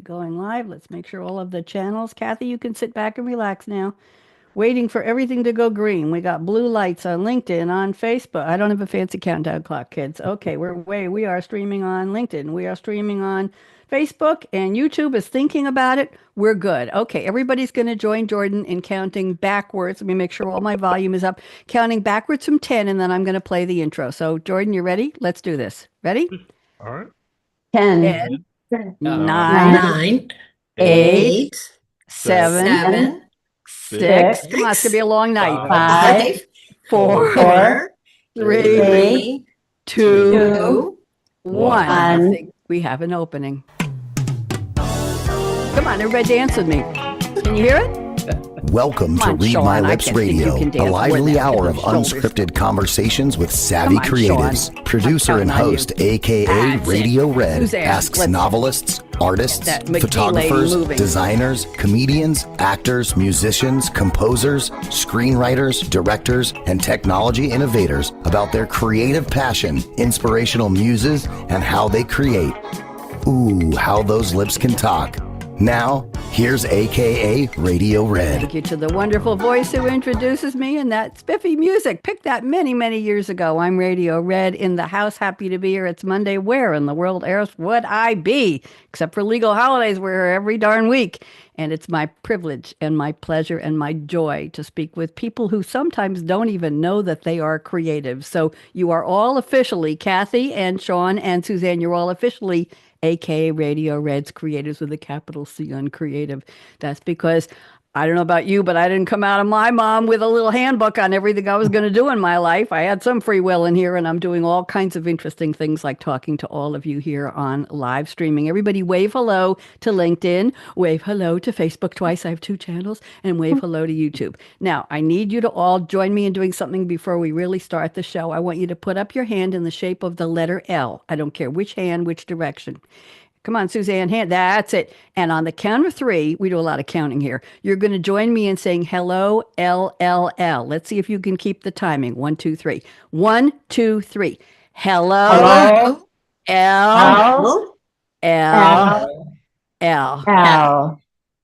going live. Let's make sure all of the channels. Kathy, you can sit back and relax now. Waiting for everything to go green. We got blue lights on LinkedIn, on Facebook. I don't have a fancy countdown clock, kids. Okay, we are streaming on LinkedIn. We are streaming on Facebook, and YouTube is thinking about it. We're good. Okay, everybody's going to join Jordan in counting backwards. Let me make sure all my volume is up. Counting backwards from 10, and then I'm going to play the intro. So, Jordan, you ready? Let's do this. Ready? All right. 10, 9, 9, 8, 7, 7, 6. Come on, it's going to be a long night. 5, 4, 3, 3, 2, 1. 1. I think we have an opening. Come on, everybody dance with me. Can you hear it? Welcome to Read Shawn, My I Lips can't think you Radio, can a dance lively with hour them of shoulders. unscripted conversations with savvy Come on, creatives. Shawn. Producer I'm and counting on you. host, aka That's it. Radio Red, Suzanne, asks let's- novelists, artists, That McGee photographers, lady moving. designers, comedians, actors, musicians, composers, screenwriters, directors, and technology innovators about their creative passion, inspirational muses, and how they create. Ooh, how those lips can talk. Now, here's aka Radio Red. Thank you to the wonderful voice who introduces me and that spiffy music. Picked that many, many years ago. I'm Radio Red in the house. Happy to be here. It's Monday. Where in the world else would I be? Except for legal holidays, we're here every darn week. And it's my privilege and my pleasure and my joy to speak with people who sometimes don't even know that they are creative. So you are all officially, Kathy and Shawn and Suzanne, you're all officially aka Radio Red's creators with a capital C on creative. That's because I don't know about you, but I didn't come out of my mom with a little handbook on everything I was going to do in my life. I had some free will in here, and I'm doing all kinds of interesting things like talking to all of you here on live streaming. Everybody wave hello to LinkedIn, wave hello to Facebook twice. I have 2 channels, and wave hello to YouTube. Now, I need you to all join me in doing something before we really start the show. I want you to put up your hand in the shape of the letter L. I don't care which hand, which direction. Come on, Suzanne, hand. That's it. And on the count of 3, we do a lot of counting here. You're going to join me in saying hello, LLL. Let's see if you can keep the timing. 1, 2, 3. 1, 2, 3. Hello, Hello, L, L, L, L.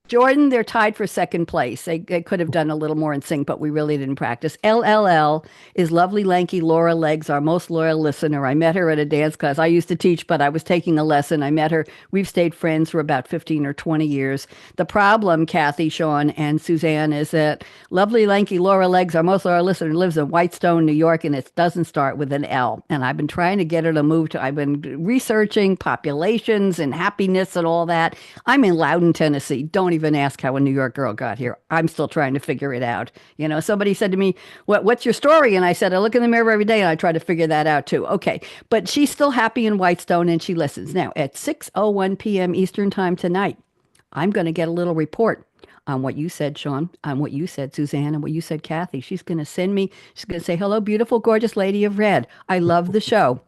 Jordan, they're tied for second place. They could have done a little more in sync, but we really didn't practice. LLL is lovely, lanky Laura Legs, our most loyal listener. I met her at a dance class. I used to teach, but I was taking a lesson. I met her. We've stayed friends for about 15 or 20 years. The problem, Kathy, Shawn, and Suzanne, is that lovely, lanky Laura Legs, our most loyal listener, lives in Whitestone, New York, and it doesn't start with an L. And I've been trying to get her to move to, I've been researching populations and happiness and all that. I'm in Loudon, Tennessee. Don't even ask how a New York girl got here. I'm still trying to figure it out. You know, somebody said to me, what's your story? And I said, I look in the mirror every day and I try to figure that out too. Okay. But she's still happy in Whitestone and she listens. Now, at 6:01 p.m. Eastern time tonight, I'm going to get a little report on what you said, Shawn, on what you said, Suzanne, and what you said, Kathy. She's going to send me, she's going to say, hello, beautiful, gorgeous lady of red. I love the show.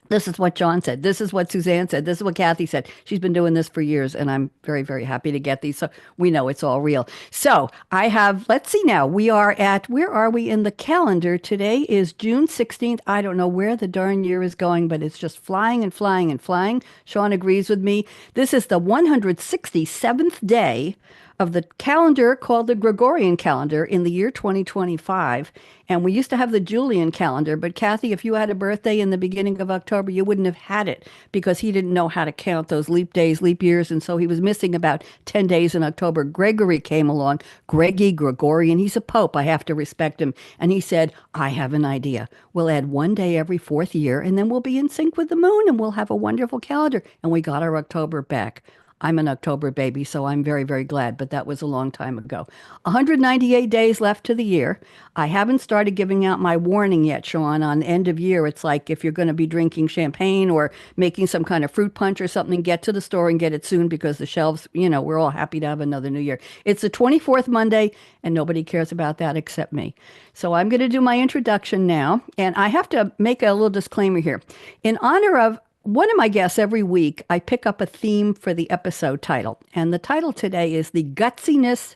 This is what John said. This is what Suzanne said. This is what Kathy said. She's been doing this for years, and I'm very, very happy to get these. So we know it's all real. So I have, let's see now. We are at, where are we in the calendar? Today is June 16th. I don't know where the darn year is going, but it's just flying and flying and flying. Shawn agrees with me. This is the 167th day of the calendar called the Gregorian calendar in the year 2025. And we used to have the Julian calendar, but Kathy, if you had a birthday in the beginning of October, you wouldn't have had it because he didn't know how to count those leap days, leap years. And so he was missing about 10 days in October. Gregory came along, Gregorian. He's a pope. I have to respect him. And he said, I have an idea. We'll add 1 day every 4th year, and then we'll be in sync with the moon, and we'll have a wonderful calendar. And we got our October back. I'm an October baby, so I'm very, very glad, but that was a long time ago. 198 days left to the year. I haven't started giving out my warning yet, Shawn, on end of year. It's like if you're going to be drinking champagne or making some kind of fruit punch or something, get to the store and get it soon because the shelves, you know, we're all happy to have another new year. It's the 24th Monday, and nobody cares about that except me. So I'm going to do my introduction now, and I have to make a little disclaimer here. In honor of one of my guests every week, I pick up a theme for the episode title. And the title today is The Gutsiness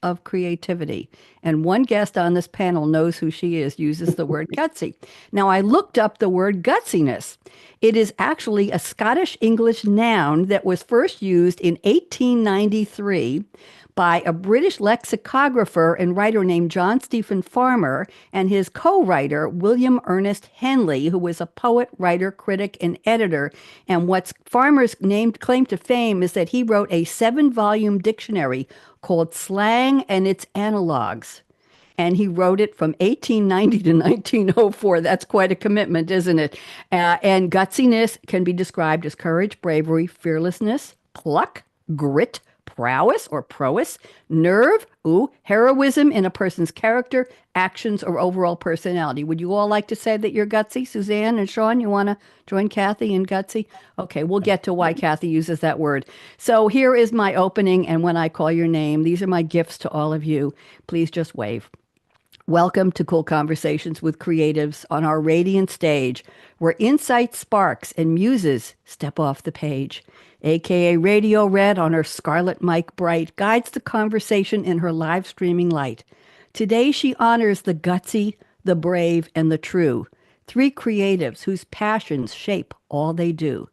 of Creativity. And one guest on this panel knows who she is, uses the word gutsy. Now, I looked up the word gutsiness. It is actually a Scottish English noun that was first used in 1893 by a British lexicographer and writer named John Stephen Farmer and his co-writer, William Ernest Henley, who was a poet, writer, critic, and editor. And what's Farmer's claim to fame is that he wrote a 7-volume dictionary called Slang and Its Analogues. And he wrote it from 1890 to 1904. That's quite a commitment, isn't it? And gutsiness can be described as courage, bravery, fearlessness, pluck, grit, prowess or prowess, nerve, heroism in a person's character, actions, or overall personality. Would you all like to say that you're gutsy? Suzanne and Shawn, you want to join Kathy in gutsy? Okay, we'll get to why Kathy uses that word. So here is my opening, and when I call your name, these are my gifts to all of you. Please just wave. Welcome to Cool Conversations with Creatives on our radiant stage, where insight sparks and muses step off the page. akaRadioRed on her Scarlett mic bright guides the conversation in her live streaming light. Today she honors the gutsy, the brave, and the true, 3 creatives whose passions shape all they do.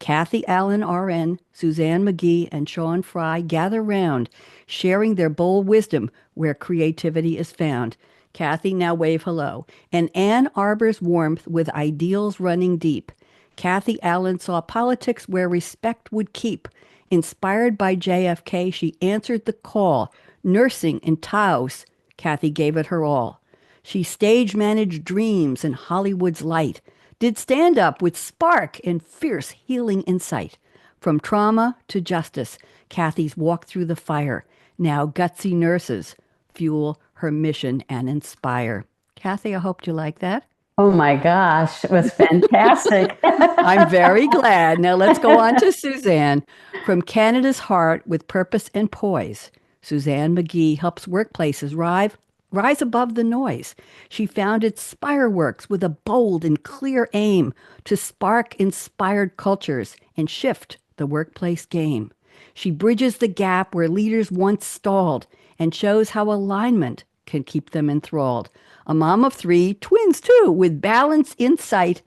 Kathy Allan RN, Suzanne Magee, and Shawn Fry gather round, sharing their bold wisdom where creativity is found. Kathy, now wave hello. And Ann Arbor's warmth with ideals running deep. Kathy Allan saw politics where respect would keep. Inspired by JFK, she answered the call. Nursing in Taos, Kathy gave it her all. She stage managed dreams in Hollywood's light. Did stand up with spark and fierce healing insight. From trauma to justice, Kathy's walked through the fire. Now gutsy nurses fuel her mission and inspire. Kathy, I hope you like that. Oh my gosh, it was fantastic. I'm very glad. Now let's go on to Suzanne. From Canada's heart with purpose and poise, Suzanne Magee helps workplaces rise above the noise. She founded Spireworks with a bold and clear aim to spark inspired cultures and shift the workplace game. She bridges the gap where leaders once stalled and shows how alignment can keep them enthralled. A mom of 3, twins too, with balanced insight,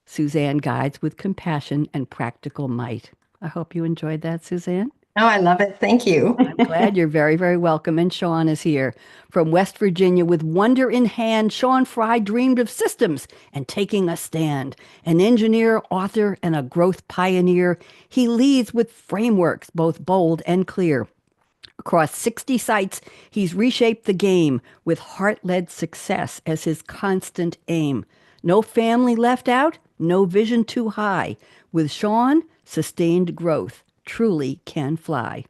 Suzanne guides with compassion and practical might. I hope you enjoyed that, Suzanne. Oh, I love it. Thank you. I'm glad. You're very, very welcome. And Shawn is here. From West Virginia, with wonder in hand, Shawn Fry dreamed of systems and taking a stand. An engineer, author, and a growth pioneer, he leads with frameworks both bold and clear. Across 60 sites, he's reshaped the game with heart-led success as his constant aim. No family left out, no vision too high. With Shawn, sustained growth truly can fly.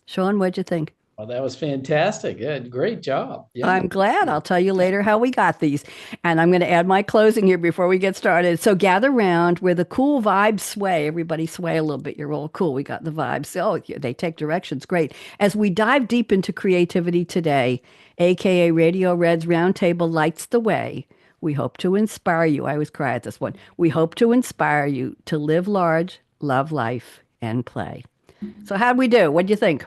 Shawn, what'd you think? Well, that was fantastic. Yeah, great job. Yeah. I'm glad. I'll tell you later how we got these. And I'm going to add my closing here before we get started. So gather round where the cool vibes sway. Everybody sway a little bit. You're all cool. We got the vibes. Oh, they take directions. Great. As we dive deep into creativity today, akaRadioRed's Roundtable lights the way. We hope to inspire you. I always cry at this one. We hope to inspire you to live large, love life, and play. So how'd we do? What'd you think?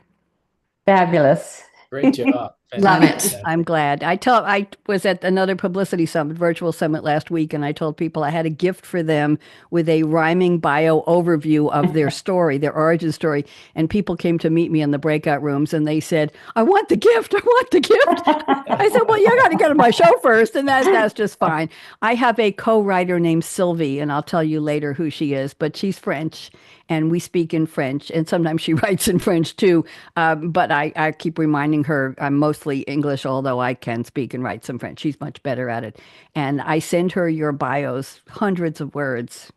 Fabulous. Great job. Love it. I'm glad. I was at another publicity summit, virtual summit last week, and I told people I had a gift for them with a rhyming bio overview of their story, their origin story. And people came to meet me in the breakout rooms and they said, I want the gift. I want the gift. I said, well, you got to get on my show first. And that's just fine. I have a co-writer named Sylvie, and I'll tell you later who she is, but she's French. And we speak in French, and sometimes she writes in French too. But I keep reminding her I'm mostly English, although I can speak and write some French. She's much better at it. And I send her your bios, hundreds of words,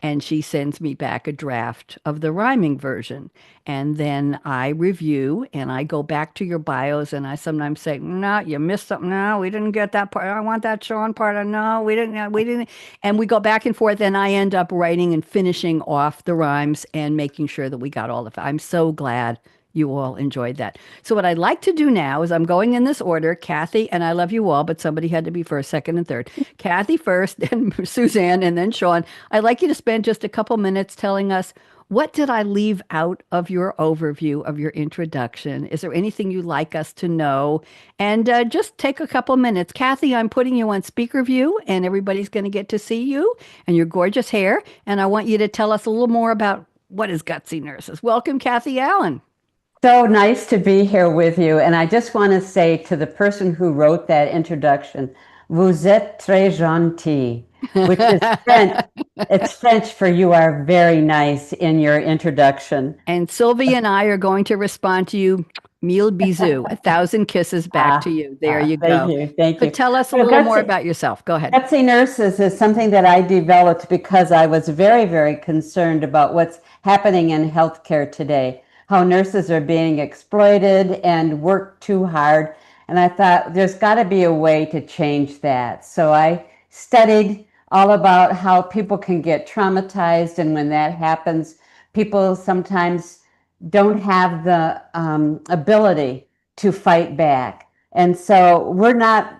and she sends me back a draft of the rhyming version. And then I review, and I go back to your bios, and I sometimes say, no, you missed something. No, we didn't get that part. I want that Shawn part. No, we didn't. And we go back and forth, and I end up writing and finishing off the rhymes and making sure that we got all of it. I'm so glad you all enjoyed that. So what I'd like to do now is I'm going in this order. Kathy, and I love you all, but somebody had to be first, second, and third. Kathy first, then Suzanne, and then Shawn. I'd like you to spend just a couple minutes telling us What did I leave out of your overview of your introduction? Is there anything you'd like us to know? And just take a couple minutes. Kathy, I'm putting you on speaker view, and everybody's going to get to see you and your gorgeous hair. And I want you to tell us a little more about what is Gutsy Nurses. Welcome, Kathy Allan. So nice to be here with you. And I just want to say to the person who wrote that introduction, vous êtes très gentil, which is French. It's French for you are very nice in your introduction. And Sylvia and I are going to respond to you. Mille bisous, 1,000 kisses back to you. There you go. Thank you. Thank you. But tell us a So little more about yourself. Go ahead. Gutsy Nurses is something that I developed because I was very, very concerned about what's happening in healthcare today, how nurses are being exploited and work too hard. And I thought there's got to be a way to change that. So I studied all about how people can get traumatized. And when that happens, people sometimes don't have the ability to fight back. And so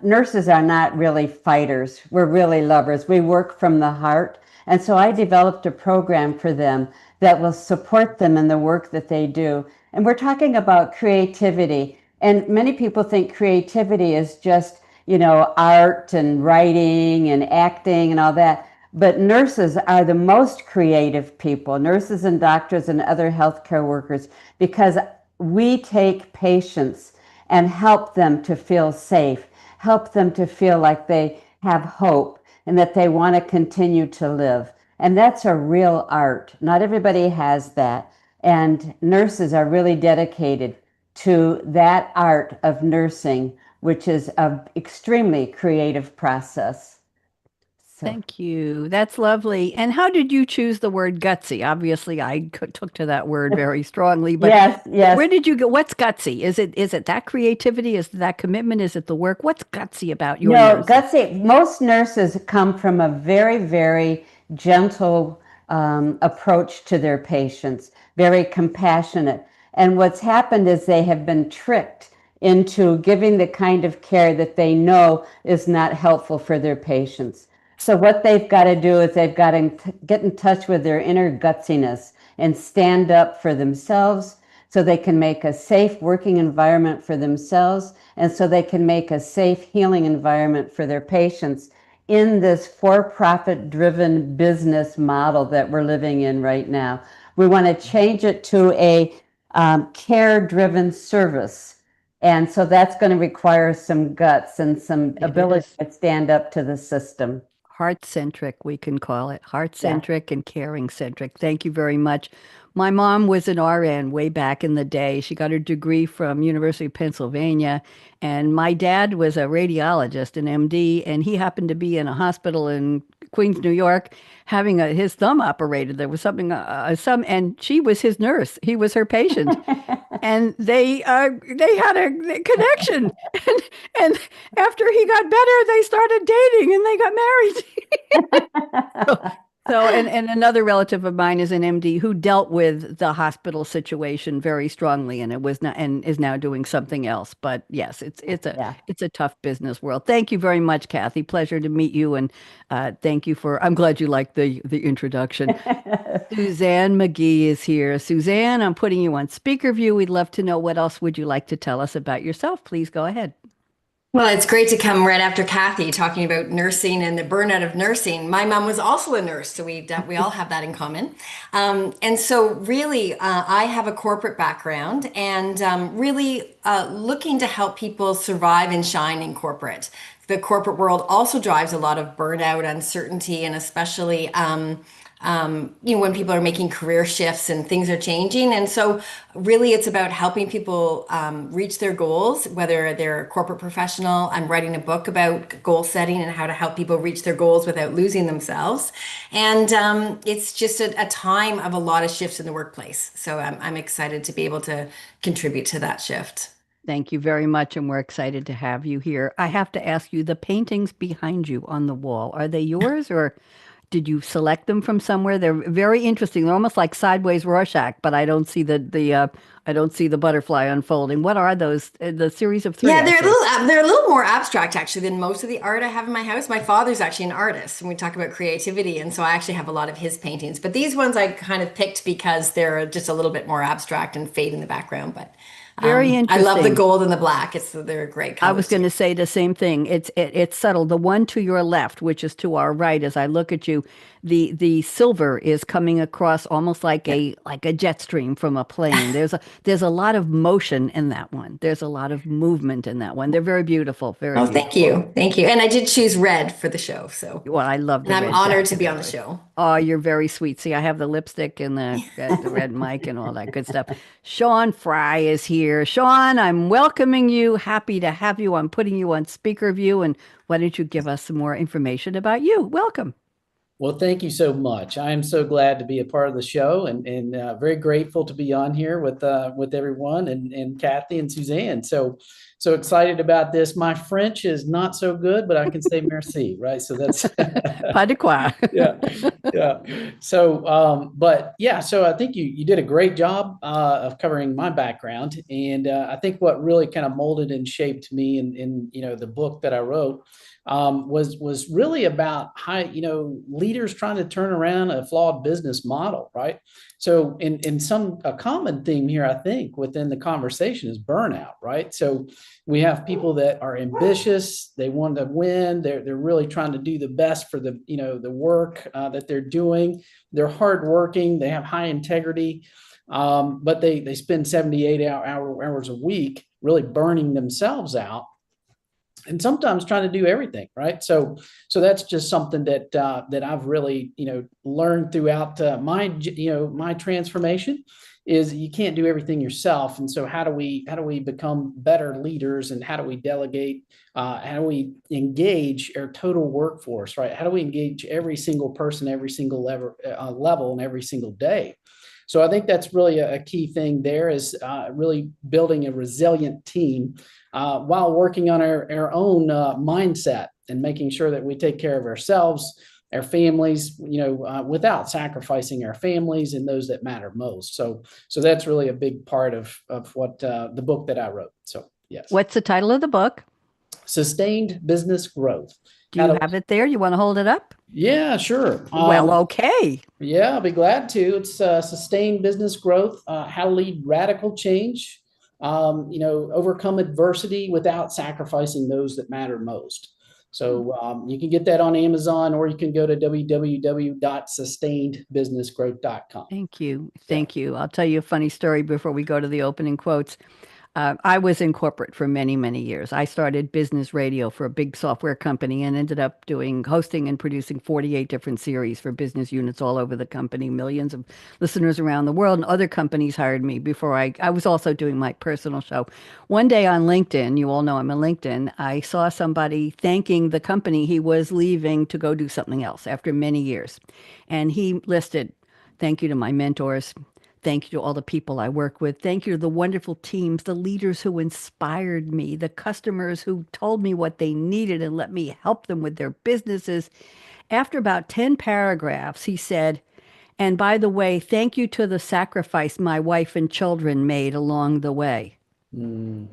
nurses are not really fighters. We're really lovers. We work from the heart. And so I developed a program for them that will support them in the work that they do. And we're talking about creativity. And many people think creativity is just, art and writing and acting and all that. But nurses are the most creative people, nurses and doctors and other healthcare workers, because we take patients and help them to feel safe, help them to feel like they have hope and that they want to continue to live. And that's a real art. Not everybody has that. And nurses are really dedicated to that art of nursing, which is an extremely creative process. So. Thank you. That's lovely. And how did you choose the word gutsy? Obviously, I took to that word very strongly, but yes. Where did you go? What's gutsy? Is it that creativity? Is it that commitment? Is it the work? What's gutsy about your nurses? Gutsy. Most nurses come from a very, very gentle approach to their patients, very compassionate. And what's happened is they have been tricked into giving the kind of care that they know is not helpful for their patients. So what they've got to do is they've got to get in touch with their inner gutsiness and stand up for themselves so they can make a safe working environment for themselves and so they can make a safe healing environment for their patients in this for-profit driven business model that we're living in right now. We want to change it to a care-driven service. And so that's going to require some guts and some ability to stand up to the system. Heart-centric, we can call it. Heart-centric and caring-centric. Thank you very much. My mom was an RN way back in the day. She got her degree from University of Pennsylvania. And my dad was a radiologist, an MD, and he happened to be in a hospital in Queens, New York, having his thumb operated. There was something, and she was his nurse. He was her patient. And they had a connection. And after he got better, they started dating and they got married. And another relative of mine is an MD who dealt with the hospital situation very strongly, and is now doing something else. But yes, it's a tough business world. Thank you very much, Kathy. Pleasure to meet you, and thank you I'm glad you liked the introduction. Suzanne Magee is here. Suzanne, I'm putting you on speaker view. We'd love to know what else would you like to tell us about yourself. Please go ahead. Well, it's great to come right after Kathy talking about nursing and the burnout of nursing. My mom was also a nurse, so we all have that in common. And so really, I have a corporate background and really looking to help people survive and shine in corporate. The corporate world also drives a lot of burnout, uncertainty, and especially when people are making career shifts and things are changing. And so really it's about helping people reach their goals, whether they're a corporate professional. I'm writing a book about goal setting and how to help people reach their goals without losing themselves. And it's just a time of a lot of shifts in the workplace. So I'm excited to be able to contribute to that shift. Thank you very much, and we're excited to have you here. I have to ask you, the paintings behind you on the wall, are they yours, or did you select them from somewhere? They're very interesting. They're almost like sideways Rorschach, but I don't see I don't see the butterfly unfolding. What are those? The series of three, Yeah, I think. they're a little more abstract actually than most of the art I have in my house. My father's actually an artist, and we talk about creativity, and so I actually have a lot of his paintings. But these ones I kind of picked because they're just a little bit more abstract and fade in the background. But Very I love the interesting. gold and the black. They're great I was colors going too. to say the same thing. It's subtle. The one to your left, which is to our right, as I look at you, the silver is coming across almost Yeah. like a jet stream from a plane. There's a lot of motion in that one. There's a lot of movement in that one. They're very beautiful, very Oh, thank beautiful. you, thank you. And I did choose red for the show, so Well, I love and the I'm red honored to be on the definitely. show. Oh, you're very sweet. See, I have the lipstick and the red mic and all that good stuff. Shawn Fry is here. Shawn, I'm welcoming you. Happy to have you. I'm putting you on speaker view. And why don't you give us some more information about you? Welcome. Well, thank you so much. I am so glad to be a part of the show, and very grateful to be on here with everyone and Kathy and Suzanne. So excited about this. My French is not so good, but I can say merci, right? So that's Pas de quoi. yeah, yeah. So, but yeah, so I think you did a great job of covering my background, and I think what really kind of molded and shaped me in the book that I wrote was really about how leaders trying to turn around a flawed business model, right? So, in some a common theme here, I think within the conversation is burnout, right? So we have people that are ambitious, they want to win, they're really trying to do the best for the work that they're doing. They're hardworking, they have high integrity, but they spend 78 hours a week really burning themselves out and sometimes trying to do everything, right? So that's just something that I've really learned throughout my transformation is you can't do everything yourself. And so how do we become better leaders, and how do we delegate? How do we engage our total workforce, right? How do we engage every single person, every single level, and every single day? So I think that's really a key thing there is really building a resilient team while working on our own mindset and making sure that we take care of ourselves, our families, without sacrificing our families and those that matter most. So that's really a big part of what the book that I wrote. So yes, What's the title of the book? sustained business growth. Do you have it there? You want to hold it up? Yeah, sure. Well, okay. Yeah, I'll be glad to. It's sustained business growth, how to lead radical change, overcome adversity without sacrificing those that matter most. So you can get that on Amazon, or you can go to www.sustainedbusinessgrowth.com. Thank you. Yeah. Thank you. I'll tell you a funny story before we go to the opening quotes. I was in corporate for many, many years. I started business radio for a big software company and ended up doing hosting and producing 48 different series for business units all over the company, millions of listeners around the world. And other companies hired me before I was also doing my personal show. One day on LinkedIn, you all know I'm on LinkedIn, I saw somebody thanking the company he was leaving to go do something else after many years. And he listed, thank you to my mentors. Thank you to all the people I work with. Thank you to the wonderful teams, the leaders who inspired me, the customers who told me what they needed and let me help them with their businesses. After about 10 paragraphs, he said, and by the way, thank you to the sacrifice my wife and children made along the way. Mm,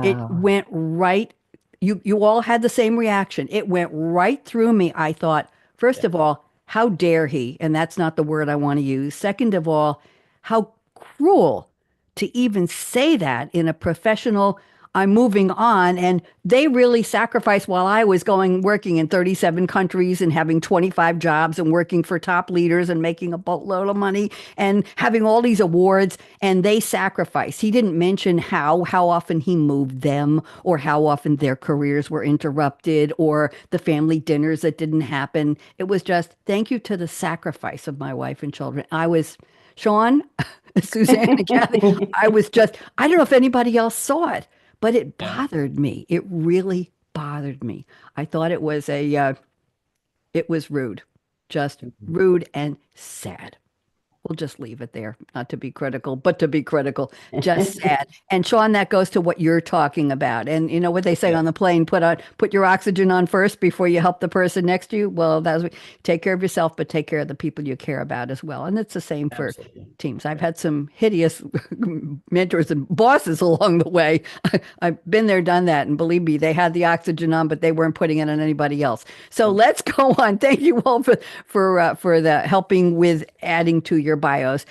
It Wow. went right. You all had the same reaction. It went right through me. I thought, first yeah. of all, how dare he? And that's not the word I want to use. Second of all, how cruel to even say that in a professional, I'm moving on. And they really sacrificed while I was working in 37 countries and having 25 jobs and working for top leaders and making a boatload of money and having all these awards. And they sacrificed. He didn't mention how often he moved them or how often their careers were interrupted or the family dinners that didn't happen. It was just thank you to the sacrifice of my wife and children. I was Shawn, Suzanne, and Kathy. I don't know if anybody else saw it, but it Yeah. bothered me. It really bothered me. I thought it was rude, just rude and sad. We'll just leave it there, not to be critical, but to be critical. Just sad. And Shawn, that goes to what you're talking about. And you know what they say on the plane, put your oxygen on first before you help the person next to you. Well, take care of yourself, but take care of the people you care about as well. And it's the same for Absolutely. teams. I've had some hideous mentors and bosses along the way. I've been there, done that. And believe me, they had the oxygen on, but they weren't putting it on anybody else. So let's go on. Thank you all for the helping with adding to your bios.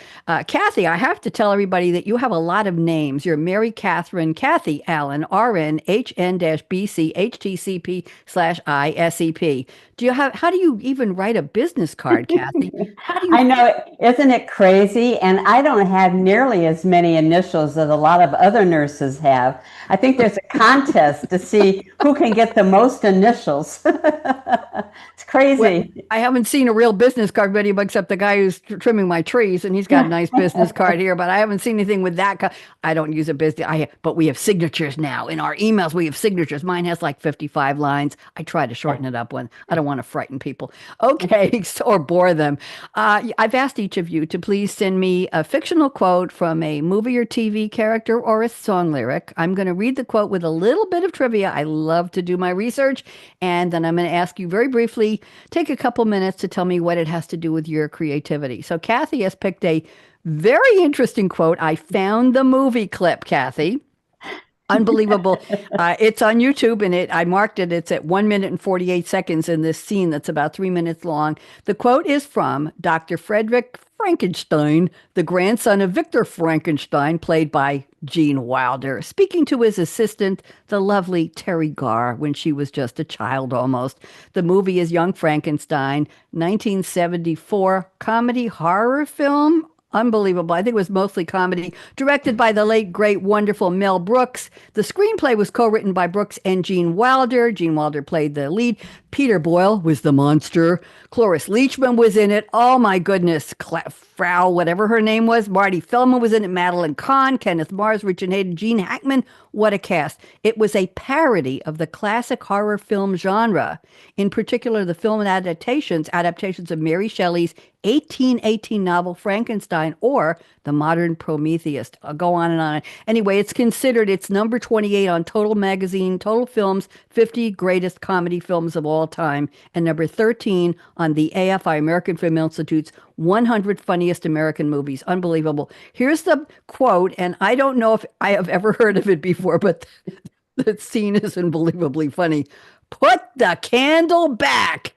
Kathy, I have to tell everybody that you have a lot of names. You're Mary Catherine, Kathy Allan RN, HN-BC, HTCP/ISEP. How do you even write a business card, Kathy? How do you? I know, isn't it crazy? And I don't have nearly as many initials as a lot of other nurses have. I think there's a contest to see who can get the most initials. It's crazy. Well, I haven't seen a real business card video except the guy who's trimming my trees, and he's got a nice business card here, but I haven't seen anything with that. I don't use a business. But we have signatures now. In our emails, we have signatures. Mine has like 55 lines. I try to shorten it up when I don't want to frighten people. Okay, or bore them. I've asked each of you to please send me a fictional quote from a movie or TV character or a song lyric. I'm going to read the quote with a little bit of trivia. I love to do my research. And then I'm going to ask you very briefly, take a couple minutes to tell me what it has to do with your creativity. So Kathy has picked a very interesting quote. I found the movie clip, Kathy. Unbelievable. It's on YouTube, and I marked it. It's at 1 minute and 48 seconds in this scene that's about 3 minutes long. The quote is from Dr. Frederick Frankenstein, the grandson of Victor Frankenstein, played by Gene Wilder, speaking to his assistant, the lovely Terry Garr, when she was just a child almost. The movie is Young Frankenstein, 1974 comedy horror film. Unbelievable. I think it was mostly comedy, directed by the late, great, wonderful Mel Brooks. The screenplay was co-written by Brooks and Gene Wilder. Gene Wilder played the lead. Peter Boyle was the monster. Cloris Leachman was in it. Oh my goodness. Frau, whatever her name was. Marty Feldman was in it. Madeline Kahn, Kenneth Mars, Richard Hayden, Gene Hackman. What a cast. It was a parody of the classic horror film genre. In particular, the film adaptations of Mary Shelley's 1818 novel Frankenstein or the modern Prometheus. I'll go on and on. Anyway, it's number 28 on Total Magazine, Total Films, 50 Greatest Comedy Films of All Time, and number 13 on the AFI, American Film Institute's 100 Funniest American Movies. Unbelievable. Here's the quote, and I don't know if I have ever heard of it before, but the scene is unbelievably funny. Put the candle back.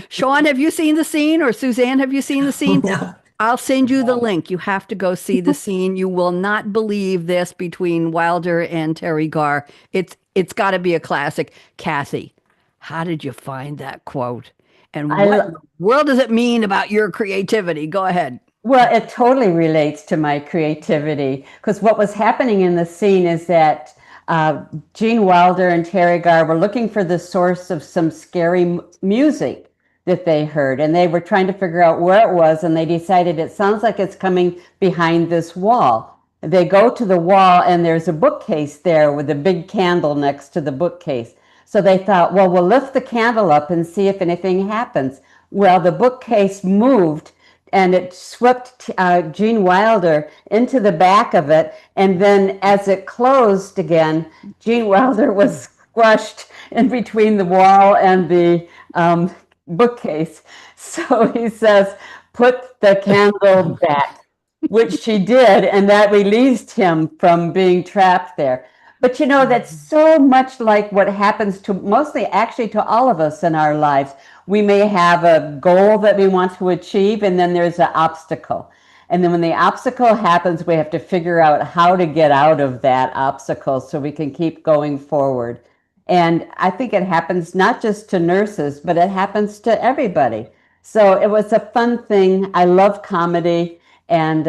Shawn, have you seen the scene? Or Suzanne, have you seen the scene? No. I'll send you the link. You have to go see the scene. You will not believe this between Wilder and Terry Garr. It's got to be a classic. Kathy, how did you find that quote? And what in the world does it mean about your creativity? Go ahead. Well, it totally relates to my creativity, because what was happening in the scene is that Gene Wilder and Terry Garr were looking for the source of some scary music that they heard, and they were trying to figure out where it was, and they decided it sounds like it's coming behind this wall. They go to the wall, and there's a bookcase there with a big candle next to the bookcase. So they thought, well, we'll lift the candle up and see if anything happens. Well, the bookcase moved, and it swept Gene Wilder into the back of it. And then as it closed again, Gene Wilder was squashed in between the wall and the bookcase. So he says, put the candle back, which she did. And that released him from being trapped there. But you know, that's so much like what happens to mostly actually to all of us in our lives. We may have a goal that we want to achieve, and then there's an obstacle. And then when the obstacle happens, we have to figure out how to get out of that obstacle so we can keep going forward. And I think it happens not just to nurses, but it happens to everybody. So it was a fun thing. I love comedy, and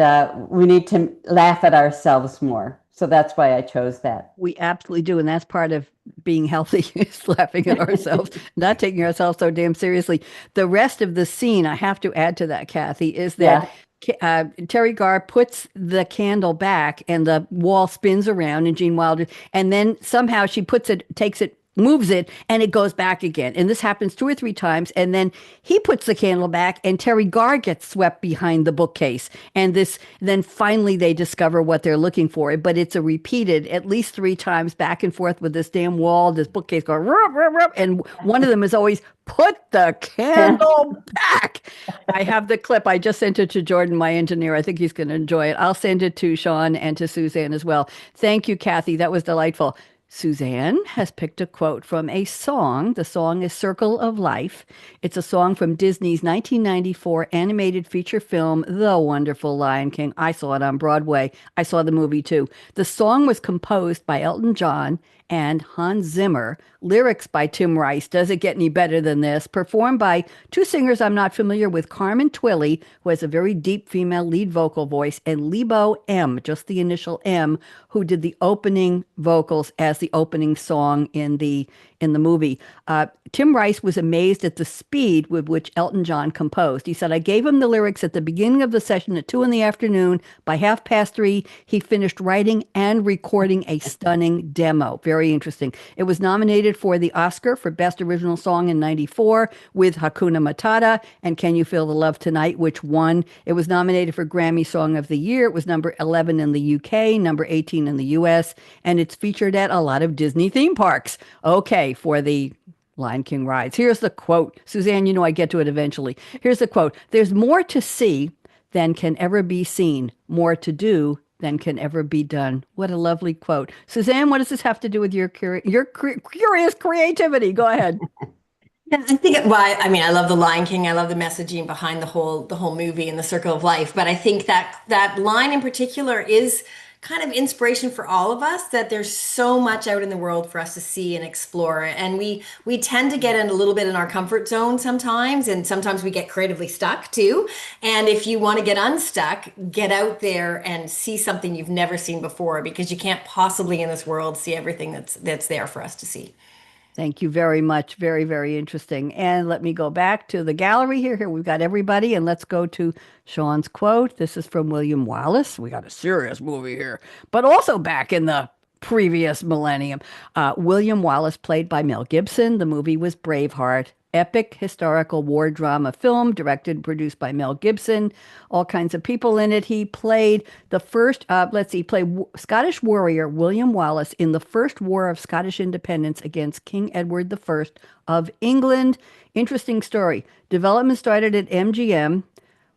we need to laugh at ourselves more. So that's why I chose that. We absolutely do. And that's part of being healthy, is laughing at ourselves, not taking ourselves so damn seriously. The rest of the scene, I have to add to that, Kathy, is that Terry Garr puts the candle back and the wall spins around, and Gene Wilder, and then somehow she takes it moves it and it goes back again. And this happens 2 or 3 times. And then he puts the candle back and Terry Garr gets swept behind the bookcase. And then finally they discover what they're looking for. But it's a repeated at least 3 times back and forth with this damn wall, this bookcase going, rup, rup, rup, and one of them is always, put the candle back. I have the clip. I just sent it to Jordan, my engineer. I think he's going to enjoy it. I'll send it to Shawn and to Suzanne as well. Thank you, Kathy. That was delightful. Suzanne has picked a quote from a song. The song is Circle of Life. It's a song from Disney's 1994 animated feature film, The Wonderful Lion King. I saw it on Broadway. I saw the movie too. The song was composed by Elton John and Hans Zimmer. Lyrics by Tim Rice. Does it get any better than this? Performed by two singers I'm not familiar with, Carmen Twilly, who has a very deep female lead vocal voice, and Lebo M, just the initial M, who did the opening vocals as the opening song in the movie. Tim Rice was amazed at the speed with which Elton John composed. He said, I gave him the lyrics at the beginning of the session at 2 p.m. By 3:30, he finished writing and recording a stunning demo. Very interesting. It was nominated for the Oscar for Best Original Song in '94 with Hakuna Matata and Can You Feel the Love Tonight, which won. It was nominated for Grammy Song of the Year. It was number 11 in the UK, number 18 in the US, and it's featured at a lot of Disney theme parks. Okay, for the Lion King rides. Here's the quote. Suzanne, you know I get to it eventually. Here's the quote. There's more to see than can ever be seen, more to do than can ever be done. What a lovely quote. Suzanne, what does this have to do with your curious creativity? Go ahead. Yeah, I think, well, I mean, I love the Lion King. I love the messaging behind the whole movie and the circle of life. But I think that line in particular is kind of inspiration for all of us, that there's so much out in the world for us to see and explore. And we tend to get in a little bit in our comfort zone sometimes, and sometimes we get creatively stuck too. And if you want to get unstuck, get out there and see something you've never seen before, because you can't possibly in this world see everything that's there for us to see. Thank you very much. Very, very interesting. And let me go back to the gallery here. Here we've got everybody, and let's go to Shawn's quote. This is from William Wallace. We got a serious movie here, but also back in the previous millennium. William Wallace, played by Mel Gibson. The movie was Braveheart. Epic historical war drama film, directed and produced by Mel Gibson. All kinds of people in it. He played the first, played Scottish warrior William Wallace in the First War of Scottish Independence against King Edward I of England. Interesting story. Development started at MGM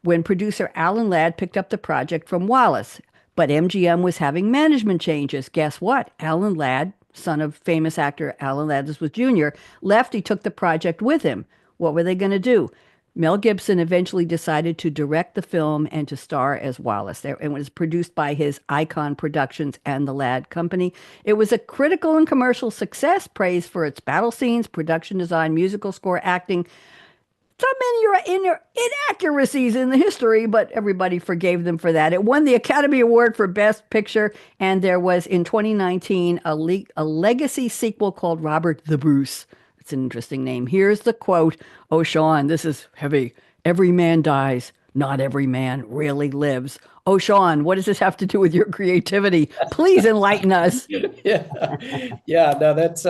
when producer Alan Ladd picked up the project from Wallace. But MGM was having management changes. Guess what? Alan Ladd, son of famous actor Alan Ladd Jr., left. He took the project with him. What were they going to do? Mel Gibson eventually decided to direct the film and to star as Wallace. It was produced by his Icon Productions and the Ladd Company. It was a critical and commercial success, praised for its battle scenes, production design, musical score, acting. Some inaccuracies in the history, but everybody forgave them for that. It won the Academy Award for Best Picture, and there was, in 2019, a legacy sequel called Robert the Bruce. It's an interesting name. Here's the quote. Oh, Shawn, this is heavy. Every man dies. Not every man really lives. Oh, Shawn, what does this have to do with your creativity? Please enlighten us. Yeah, no, that's...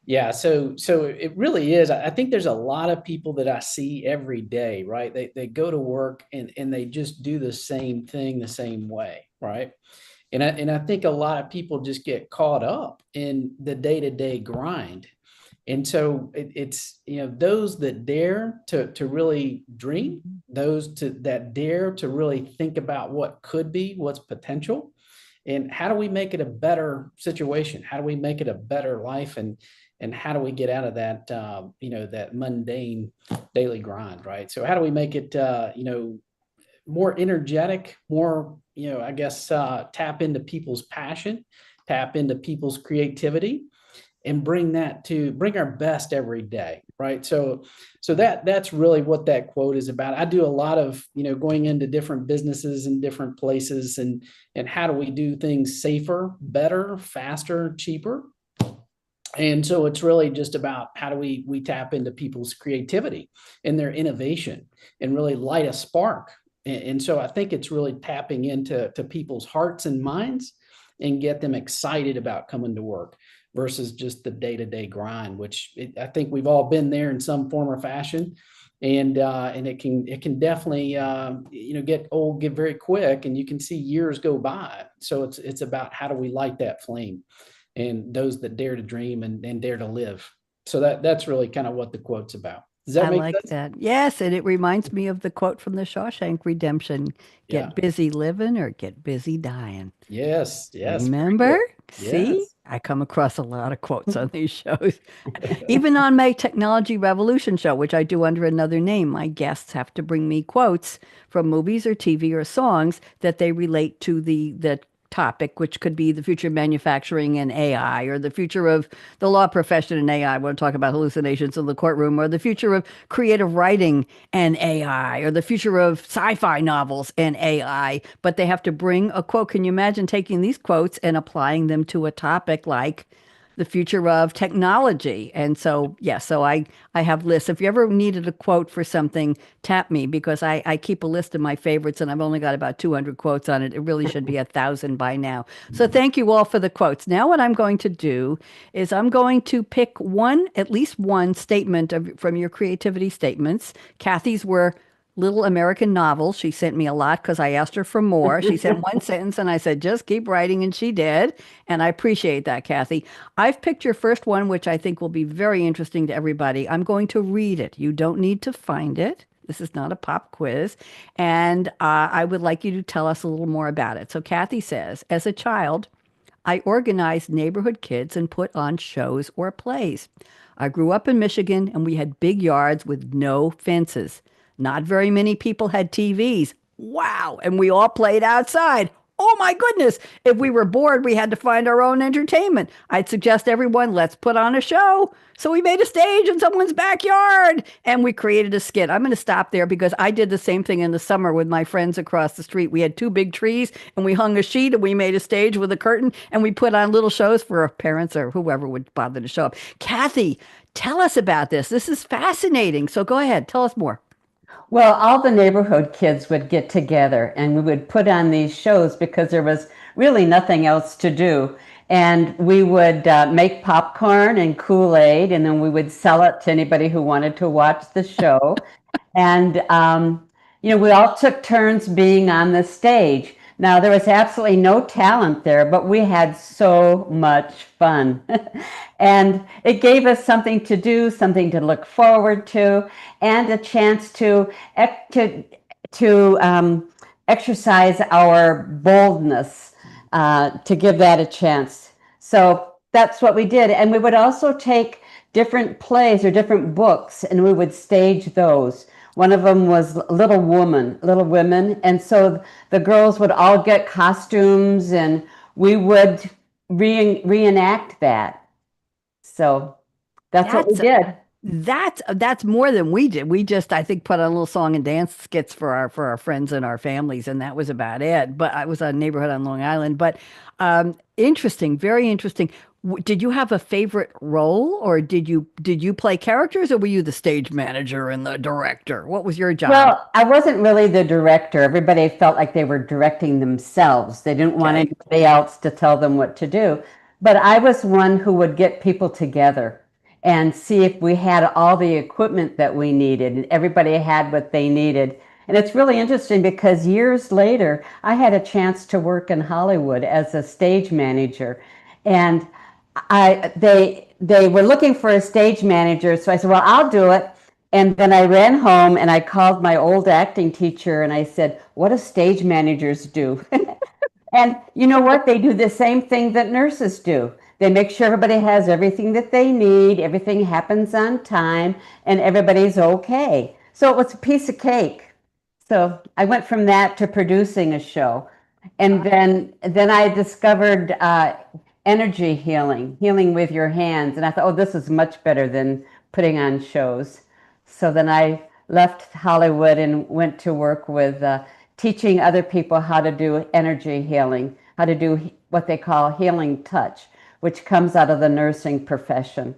Yeah, so it really is. I think there's a lot of people that I see every day, right? They go to work and they just do the same thing the same way, right? And I think a lot of people just get caught up in the day-to-day grind. And so it's, those that dare to really dream, that dare to really think about what could be, what's potential, and how do we make it a better situation? How do we make it a better life? And how do we get out of that, that mundane daily grind, right? So how do we make it, more energetic, more, tap into people's passion, tap into people's creativity, and bring our best every day, right? So that's really what that quote is about. I do a lot of, going into different businesses and different places, and how do we do things safer, better, faster, cheaper? And so it's really just about how do we tap into people's creativity and their innovation and really light a spark. And so I think it's really tapping into people's hearts and minds and get them excited about coming to work versus just the day-to-day grind, which I think we've all been there in some form or fashion. And it can definitely get old, get very quick, and you can see years go by. So it's about how do we light that flame, and those that dare to dream and dare to live. So that's really kind of what the quote's about. Does that I make like sense? that. Yes, and it reminds me of the quote from the Shawshank Redemption, Yeah. get busy living or get busy dying. Yes. Yes. Very Remember? good. See? Yes. I come across a lot of quotes on these shows. Even on my Technology Revolution show, which I do under another name, my guests have to bring me quotes from movies or TV or songs that they relate to the topic, which could be the future of manufacturing and AI, or the future of the law profession and AI. We'll talk about hallucinations in the courtroom, or the future of creative writing and AI, or the future of sci-fi novels and AI. But they have to bring a quote. Can you imagine taking these quotes and applying them to a topic like the future of technology? And so, yeah, so I have lists. If you ever needed a quote for something, tap me, because I keep a list of my favorites, and I've only got about 200 quotes on it. It really should be 1,000 by now. So thank you all for the quotes. Now what I'm going to do is I'm going to pick one, at least one statement from your creativity statements. Kathy's were little American novels. She sent me a lot because I asked her for more. She sent one sentence and I said, just keep writing. And she did. And I appreciate that, Kathy. I've picked your first one, which I think will be very interesting to everybody. I'm going to read it. You don't need to find it. This is not a pop quiz. And I would like you to tell us a little more about it. So Kathy says, as a child, I organized neighborhood kids and put on shows or plays. I grew up in Michigan and we had big yards with no fences. Not very many people had TVs. Wow. And we all played outside. Oh my goodness. If we were bored, we had to find our own entertainment. I'd suggest everyone, let's put on a show. So we made a stage in someone's backyard and we created a skit. I'm going to stop there because I did the same thing in the summer with my friends across the street. We had two big trees and we hung a sheet and we made a stage with a curtain and we put on little shows for our parents or whoever would bother to show up. Kathy, tell us about this. This is fascinating. So go ahead, tell us more. Well, all the neighborhood kids would get together and we would put on these shows because there was really nothing else to do. And we would make popcorn and Kool-Aid, and then we would sell it to anybody who wanted to watch the show. And, we all took turns being on the stage. Now, there was absolutely no talent there, but we had so much fun. And it gave us something to do, something to look forward to, and a chance to exercise our boldness, to give that a chance. So that's what we did. And we would also take different plays or different books, and we would stage those. One of them was Little Women. And so the girls would all get costumes and we would reenact that. So that's what we did. That's more than we did. We just, I think, put on little song and dance skits for our friends and our families, and that was about it. But I was a neighborhood on Long Island. But interesting, very interesting. Did you have a favorite role, or did you play characters, or were you the stage manager and the director? What was your job? Well, I wasn't really the director. Everybody felt like they were directing themselves. They didn't want anybody else to tell them what to do. But I was one who would get people together and see if we had all the equipment that we needed, and everybody had what they needed. And it's really interesting because years later, I had a chance to work in Hollywood as a stage manager. And they were looking for a stage manager, so I said, well, I'll do it. And then I ran home and I called my old acting teacher and I said, what do stage managers do? And you know what? They do the same thing that nurses do. They make sure everybody has everything that they need, everything happens on time, and everybody's okay. So it was a piece of cake. So I went from that to producing a show. And then I discovered energy healing with your hands. And I thought, oh, this is much better than putting on shows. So then I left Hollywood and went to work with teaching other people how to do energy healing, how to do what they call healing touch, which comes out of the nursing profession.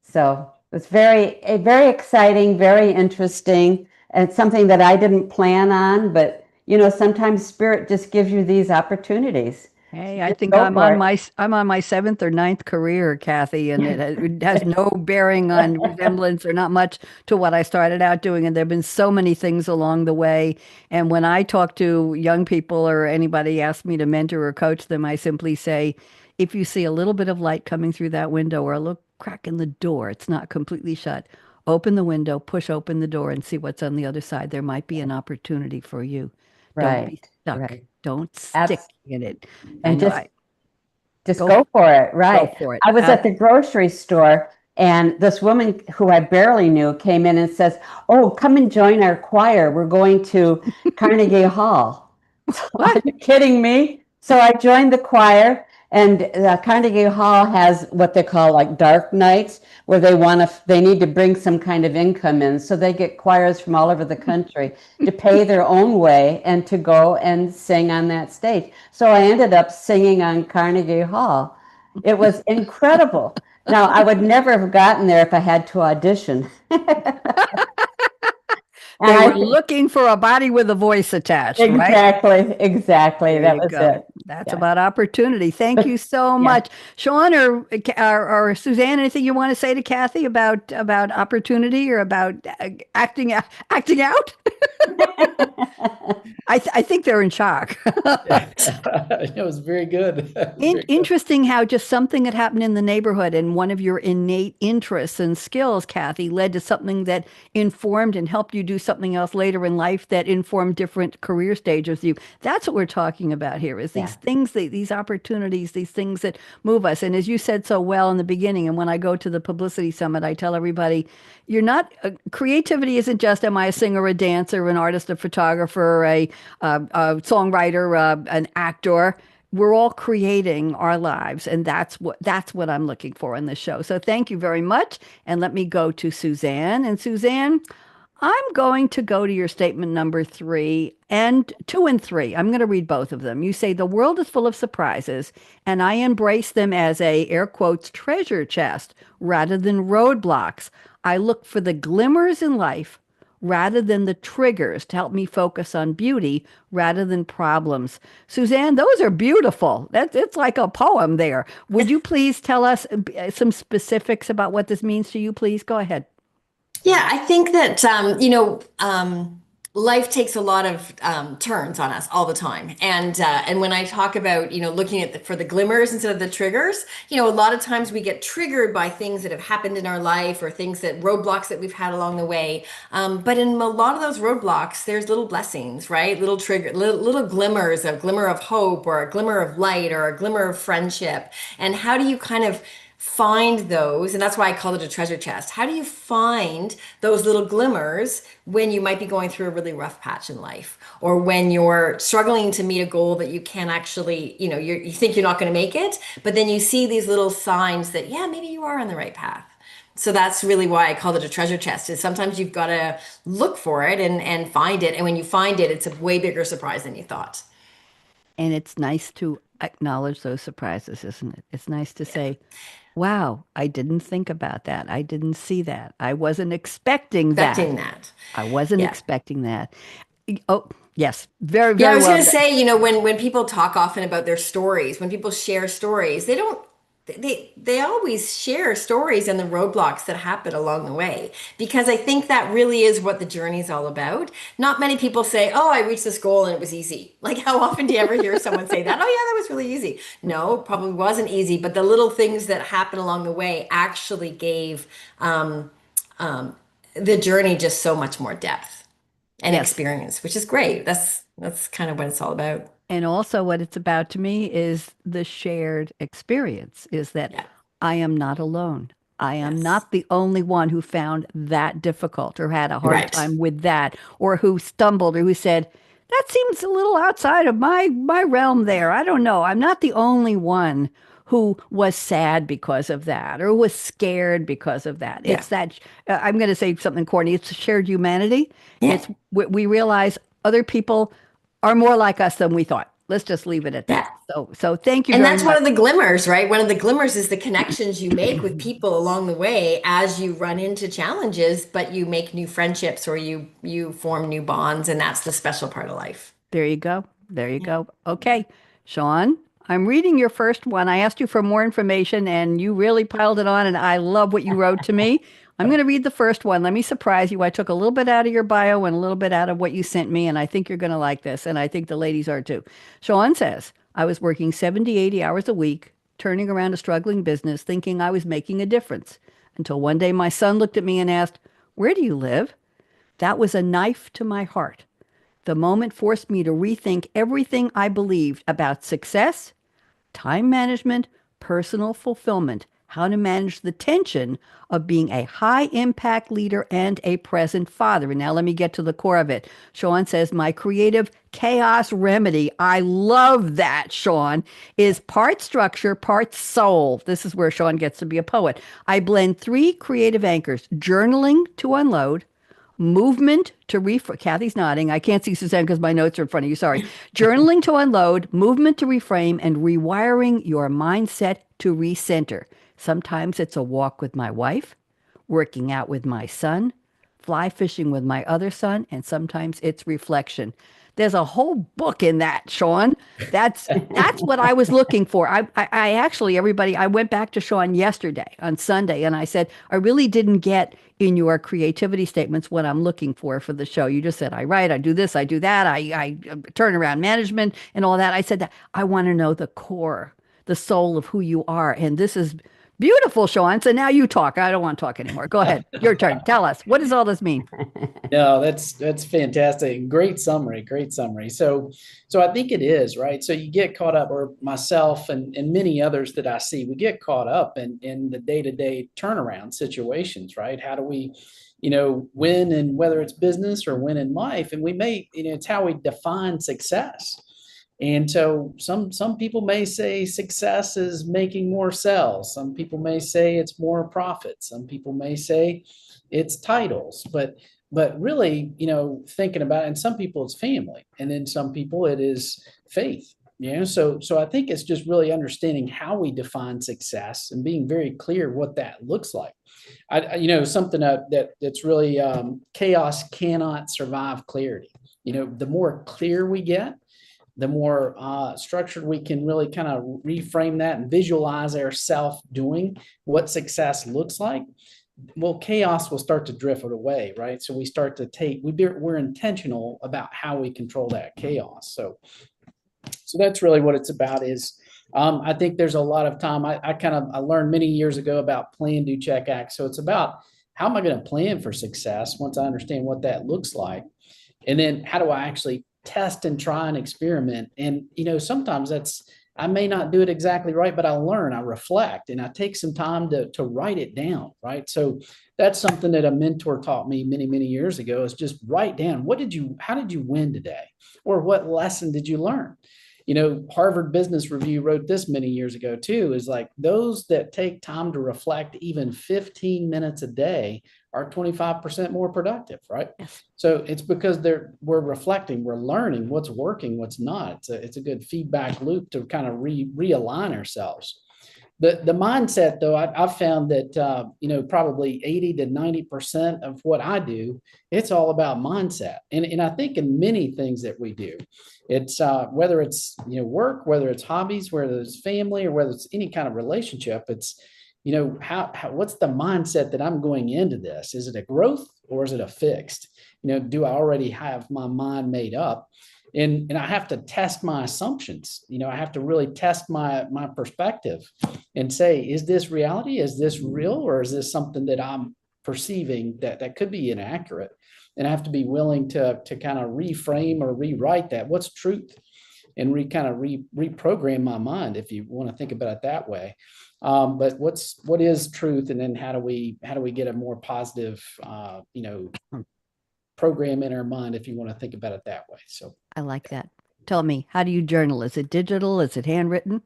So it was very exciting, very interesting, and something that I didn't plan on, but sometimes spirit just gives you these opportunities. Hey, I Just think go for it. I'm on my seventh or ninth career, Kathy, and it has no bearing on resemblance or not much to what I started out doing. And there have been so many things along the way. And when I talk to young people or anybody asks me to mentor or coach them, I simply say, if you see a little bit of light coming through that window or a little crack in the door, it's not completely shut. Open the window, push open the door, and see what's on the other side. There might be an opportunity for you. Don't be Right, stuck. right. Don't stick Abs- in it. I and know I just go go for it. go Right. for it. I was at the grocery store and this woman who I barely knew came in and says, "Oh, come and join our choir. We're going to Carnegie Hall." Are What? you kidding me? So I joined the choir, and Carnegie Hall has what they call like dark nights, where they need to bring some kind of income in. So they get choirs from all over the country to pay their own way and to go and sing on that stage. So I ended up singing on Carnegie Hall. It was incredible. Now, I would never have gotten there if I had to audition. And They were I looking for a body with a voice attached, right? exactly, There that you was go. it. That's Yeah. about opportunity. Thank you But so yeah. much, Shawn or Suzanne. Anything you want to say to Kathy about opportunity or about acting out? I think they're in shock. It was very good. Very good. Interesting how just something that happened in the neighborhood and one of your innate interests and skills, Kathy, led to something that informed and helped you do something else later in life that informed different career stages of you. That's what we're talking about here is these Yeah. things, these opportunities, these things that move us. And as you said so well in the beginning, and when I go to the publicity summit, I tell everybody, you're not, creativity isn't just, am I a singer, a dancer, an artist, a photographer, a songwriter, an actor. We're all creating our lives, and that's what I'm looking for in this show. So thank you very much, and let me go to Suzanne. And Suzanne, I'm going to go to your statement number 2 and 3. I'm going to read both of them. You say the world is full of surprises, and I embrace them as a air quotes treasure chest rather than roadblocks. I look for the glimmers in life rather than the triggers to help me focus on beauty rather than problems. Suzanne, those are beautiful. It's like a poem there. Would you please tell us some specifics about what this means to you, please? Go ahead. Yeah, I think that life takes a lot of turns on us all the time, and when I talk about looking at for the glimmers instead of the triggers, a lot of times we get triggered by things that have happened in our life or things that roadblocks that we've had along the way. But in a lot of those roadblocks, there's little blessings, right? Little little glimmers, a glimmer of hope or a glimmer of light or a glimmer of friendship. And how do you kind of find those? And that's why I call it a treasure chest. How do you find those little glimmers when you might be going through a really rough patch in life, or when you're struggling to meet a goal that you can't actually, you think you're not going to make it, but then you see these little signs that, yeah, maybe you are on the right path. So that's really why I call it a treasure chest, is sometimes you've got to look for it and find it. And when you find it, it's a way bigger surprise than you thought. And it's nice to acknowledge those surprises, isn't it? It's nice to say, wow, I didn't think about that. I didn't see that. I wasn't expecting that. Expecting that. I wasn't Yeah. expecting that. Oh, yes. Very, Yeah, I very was well going to done. say, when people talk often about their stories, when people share stories, they always share stories and the roadblocks that happen along the way, because I think that really is what the journey is all about. Not many people say, "Oh, I reached this goal and it was easy." Like, how often do you ever hear someone say that? "Oh, yeah, that was really easy." No, probably wasn't easy, but the little things that happen along the way actually gave um, um, the journey just so much more depth and Yes. experience, which is great. That's kind of what it's all about. And also, what it's about to me is the shared experience is that Yeah. I am not alone. I am Yes. not the only one who found that difficult or had a hard Right. time with that, or who stumbled or who said, that seems a little outside of my realm there. I don't know. I'm not the only one who was sad because of that or was scared because of that. Yeah. It's that I'm going to say something corny. It's shared humanity. Yeah. It's we realize other people are more like us than we thought. Let's just leave it at Yeah. that. So thank you And very that's one much. of the glimmers, right? One of the glimmers is the connections you make with people along the way as you run into challenges, but you make new friendships or you form new bonds, and that's the special part of life. There you go. There you Yeah. go. Okay, Shawn, I'm reading your first one. I asked you for more information and you really piled it on, and I love what you wrote to me. I'm going to read the first one. Let me surprise you. I took a little bit out of your bio and a little bit out of what you sent me, and I think you're going to like this, and I think the ladies are too. Shawn says, I was working 70, 80 hours a week, turning around a struggling business, thinking I was making a difference, until one day my son looked at me and asked, Where do you live? That was a knife to my heart. The moment forced me to rethink everything I believed about success, time management, personal fulfillment, how to manage the tension of being a high impact leader and a present father. And now let me get to the core of it. Shawn says, my creative chaos remedy, I love that, Shawn, is part structure, part soul. This is where Shawn gets to be a poet. I blend three creative anchors: journaling to unload, movement to reframe. Kathy's nodding. I can't see Suzanne because my notes are in front of you. Sorry. Journaling to unload, movement to reframe, and rewiring your mindset to recenter. Sometimes it's a walk with my wife, working out with my son, fly fishing with my other son, and sometimes it's reflection. There's a whole book in that, Shawn. That's what I was looking for. I actually, everybody, I went back to Shawn yesterday on Sunday, and I said, I really didn't get in your creativity statements what I'm looking for the show. You just said, I write, I do this, I do that, I turn around management and all that. I said that I want to know the core, the soul of who you are. And this is beautiful, Shawn. So now you talk. I don't want to talk anymore. Go ahead. Your turn. Tell us, what does all this mean? No, that's fantastic. Great summary. Great summary. So I think it is, right. So you get caught up, or myself and many others that I see, we get caught up in the day-to-day turnaround situations, right? How do we, win, and whether it's business or win in life? And we may, it's how we define success. And so some people may say success is making more sales. Some people may say it's more profit. Some people may say it's titles, but really, thinking about it, and some people it's family, and then some people it is faith. So I think it's just really understanding how we define success and being very clear what that looks like. Something that's really chaos cannot survive clarity. The more clear we get, the more structured we can really kind of reframe that and visualize ourselves doing what success looks like. Well, chaos will start to drift away, right? So we start to we're intentional about how we control that chaos. So that's really what it's about. Is I think there's a lot of time. I learned many years ago about plan, do, check, act. So it's about, how am I going to plan for success once I understand what that looks like, and then how do I actually test and try and experiment? And sometimes I may not do it exactly right, but I learn, I reflect, and I take some time to write it down, right? So that's something that a mentor taught me many, many years ago, is just write down, how did you win today? Or what lesson did you learn? Harvard Business Review wrote this many years ago too, is like, those that take time to reflect even 15 minutes a day are 25% more productive, right? Yes. So it's because we're reflecting, we're learning what's working, what's not. It's a good feedback loop to kind of realign ourselves. The mindset, though, I've found that probably 80 to 90% of what I do, it's all about mindset. And I think in many things that we do, it's whether it's work, whether it's hobbies, whether it's family, or whether it's any kind of relationship, it's what's the mindset that I'm going into this? Is it a growth, or is it a fixed? Do I already have my mind made up? And I have to test my assumptions. I have to really test my perspective and say, is this reality? Is this real? Or is this something that I'm perceiving that could be inaccurate? And I have to be willing to kind of reframe or rewrite that. What's truth? And reprogram my mind, if you want to think about it that way. But what is truth? And then how do we get a more positive, program in our mind, if you want to think about it that way? So I like that. Tell me, how do you journal? Is it digital? Is it handwritten?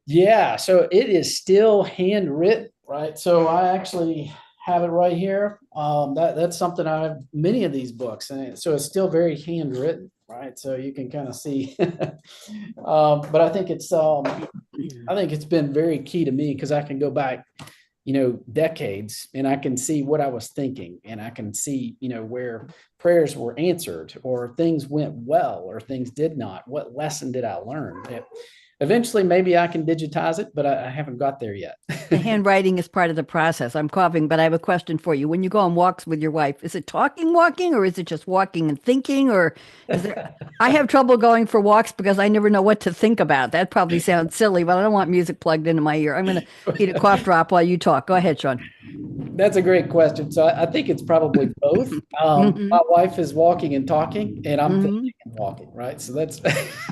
Yeah, so it is still handwritten, right? So I actually have it right here. That's something I have many of these books, and so it's still very handwritten, right? So you can kind of see, but I think it's been very key to me, because I can go back, decades, and I can see what I was thinking, and I can see, where prayers were answered, or things went well, or things did not. What lesson did I learn? eventually maybe I can digitize it, but I haven't got there yet. The handwriting is part of the process. I'm coughing, but I have a question for you. When you go on walks with your wife, is it talking, walking, or is it just walking and thinking? Or is there, I have trouble going for walks because I never know what to think about. That probably sounds silly, but I don't want music plugged into my ear. I'm going to eat a cough drop while you talk. Go ahead, Shawn. That's a great question. So I think it's probably both. Hmm. My wife is walking and talking, and I'm Hmm. thinking and walking, right? So that's,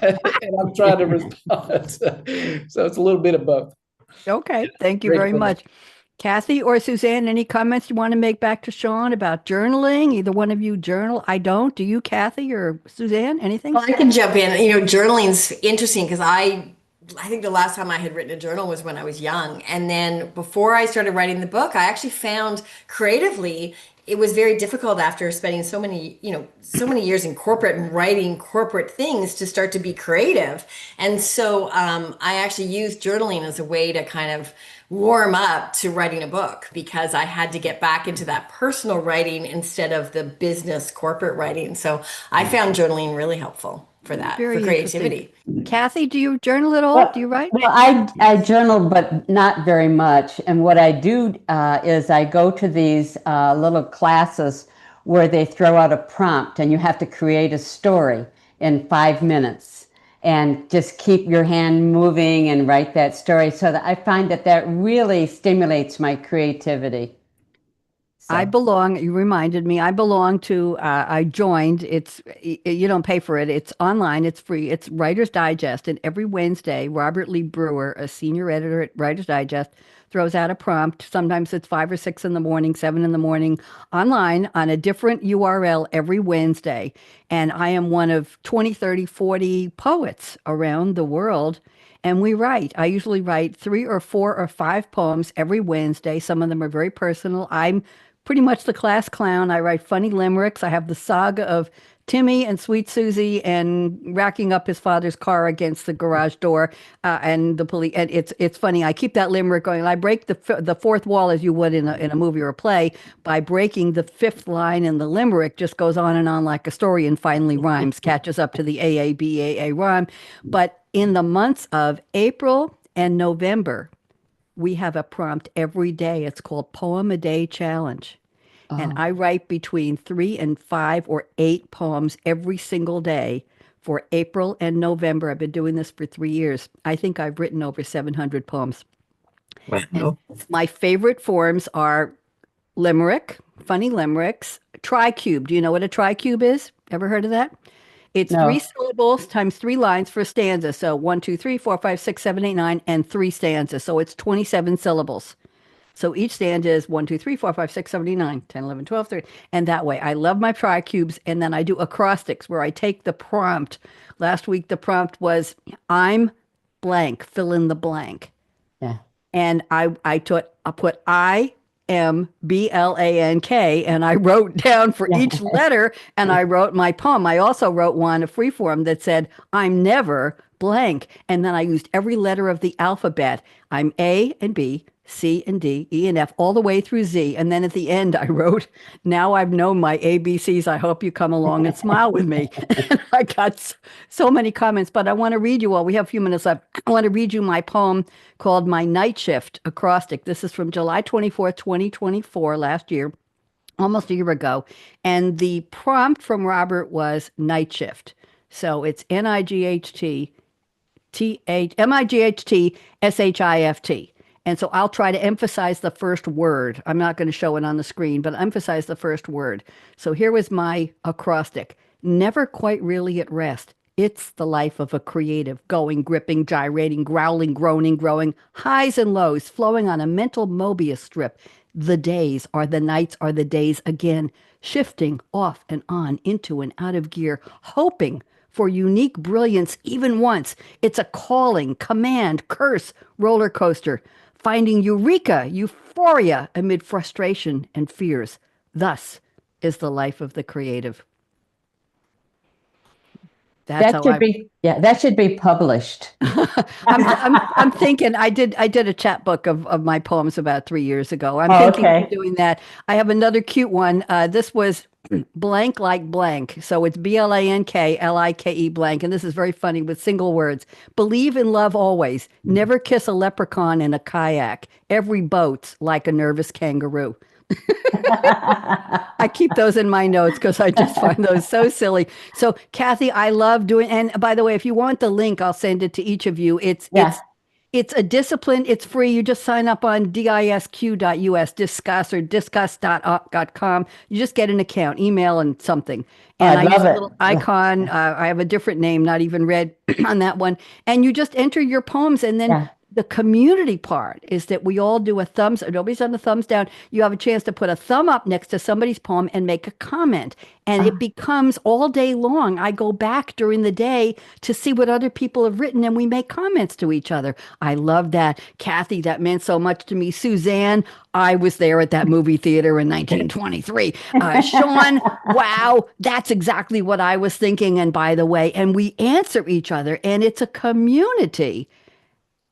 and I'm trying to respond. So it's a little bit of both. Okay, thank you Great very question. much. Kathy or Suzanne, any comments you want to make back to Shawn about journaling? Either one of you journal? I don't. Do you, Kathy or Suzanne? Anything? Well, I can jump in. Journaling's interesting because I think the last time I had written a journal was when I was young. And then before I started writing the book, I actually found creatively it was very difficult after spending so many years in corporate and writing corporate things to start to be creative. And so I actually used journaling as a way to kind of warm up to writing a book because I had to get back into that personal writing instead of the business corporate writing. So I found journaling really helpful for that, for Very interesting. creativity. Kathy, do you journal at all? Do Well, you write? I journal, but not very much. And what I do is I go to these little classes where they throw out a prompt and you have to create a story in 5 minutes and just keep your hand moving and write that story. So that I find that that really stimulates my creativity. I So, belong, you reminded me, I belong to, I joined, you don't pay for it. It's online, it's free. It's Writer's Digest. And every Wednesday, Robert Lee Brewer, a senior editor at Writer's Digest, throws out a prompt. Sometimes it's 5 or 6 in the morning, 7 in the morning, online on a different URL every Wednesday. And I am one of 20, 30, 40 poets around the world. And we write. I usually write 3 or 4 or 5 poems every Wednesday. Some of them are very personal. I'm pretty much the class clown. I write funny limericks. I have the saga of Timmy and Sweet Susie and racking up his father's car against the garage door, and the police. And it's funny. I keep that limerick going. I break the fourth wall as you would in a movie or a play by breaking the fifth line in the limerick. Just goes on and on like a story and finally rhymes, catches up to the AABAA rhyme. But in the months of April and November, we have a prompt every day. It's called Poem a Day Challenge. And oh, I write between 3 and 5 or 8 poems every single day for April and November. I've been doing this for 3 years. I think I've written over 700 poems. And Wow. my favorite forms are limerick, funny limericks, tricube. Do you know what a tricube is? Ever heard of that? It's three no. syllables times 3 lines for a stanza. So 1, 2, 3, 4, 5, 6, 7, 8, 9, and 3 stanzas. So it's 27 syllables. So each stanza is 1, 2, 3, 4, 5, 6, 7, 8, 9, 10, 11, 12, 13. And that way, I love my tricubes. And then I do acrostics where I take the prompt. Last week, the prompt was, I'm blank, fill in the blank. Yeah. And I put IMBLANK, and I wrote down for each letter, and I wrote my poem. I also wrote one, a free form that said, I'm never blank. And then I used every letter of the alphabet. I'm A and B, C and D, E and F, all the way through Z. And then at the end, I wrote, now I've known my ABCs. I hope you come along and smile with me. And I got so many comments, but I want to read you all. We have a few minutes left. I want to read you my poem called My Night Shift acrostic. This is from July 24th, 2024, last year, almost a year ago. And the prompt from Robert was night shift. So it's NIGHT and so I'll try to emphasize the first word. I'm not going to show it on the screen, but emphasize the first word. So here was my acrostic. Never quite really at rest. It's the life of a creative, going, gripping, gyrating, growling, groaning, growing, highs and lows, flowing on a mental Mobius strip. The days are the nights are the days again, shifting off and on, into and out of gear, hoping for unique brilliance even once. It's a calling, command, curse, roller coaster, finding eureka, euphoria amid frustration and fears. Thus is the life of the creative. That's That how should be, yeah, that should be published. I'm thinking I did a chapbook of my poems about 3 years ago. I'm Oh, thinking of okay. doing that. I have another cute one. This was blank like blank. So it's BLANKLIKE blank. And this is very funny with single words. Believe in love always. Never kiss a leprechaun in a kayak. Every boat's like a nervous kangaroo. I keep those in my notes because I just find those so silly. So, Kathy, I love doing. And by the way, if you want the link, I'll send it to each of you. Yeah. It's a discipline. It's free. You just sign up on disq.us, discuss or discuss.com. You just get an account, email, and something. And I I use love a it. little icon. I have a different name, not even read on that one. And you just enter your poems, and then Yeah. the community part is that we all do a thumbs. Nobody's done a thumbs down. You have a chance to put a thumb up next to somebody's poem and make a comment, and it becomes all day long. I go back during the day to see what other people have written, and we make comments to each other. I love that. Kathy, that meant so much to me. Suzanne, I was there at that movie theater in 1923. Shawn, wow, that's exactly what I was thinking. And by the way, and we answer each other, and it's a community.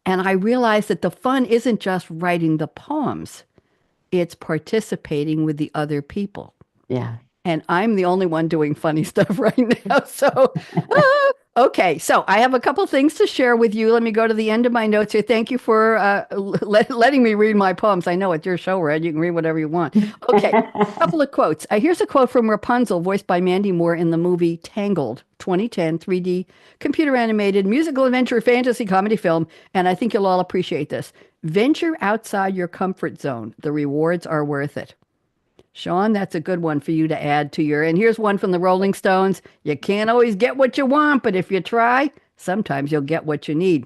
And I realized that the fun isn't just writing the poems, it's participating with the other people. Yeah. And I'm the only one doing funny stuff right now. So, okay. So I have a couple things to share with you. Let me go to the end of my notes here. Thank you for letting me read my poems. I know it's your show, Red. You can read whatever you want. Okay. A couple of quotes. Here's a quote from Rapunzel, voiced by Mandy Moore in the movie Tangled, 2010, 3D, computer animated, musical adventure, fantasy comedy film. And I think you'll all appreciate this. Venture outside your comfort zone. The rewards are worth it. Shawn, that's a good one for you to add to your. And here's one from the Rolling Stones. You can't always get what you want, but if you try, sometimes you'll get what you need.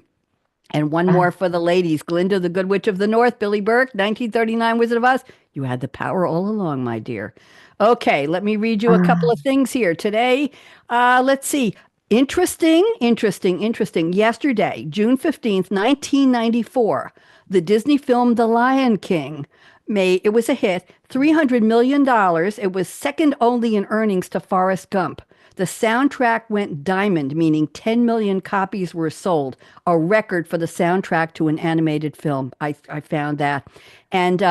And one more for the ladies. Glinda, the Good Witch of the North, Billy Burke, 1939 Wizard of Oz. You had the power all along, my dear. Okay, let me read you a couple of things here today. Let's see. Interesting. Yesterday, June 15th, 1994, the Disney film The Lion King it was a hit, $300 million. It was second only in earnings to Forrest Gump. The soundtrack went diamond, meaning 10 million copies were sold, a record for the soundtrack to an animated film. I found that. And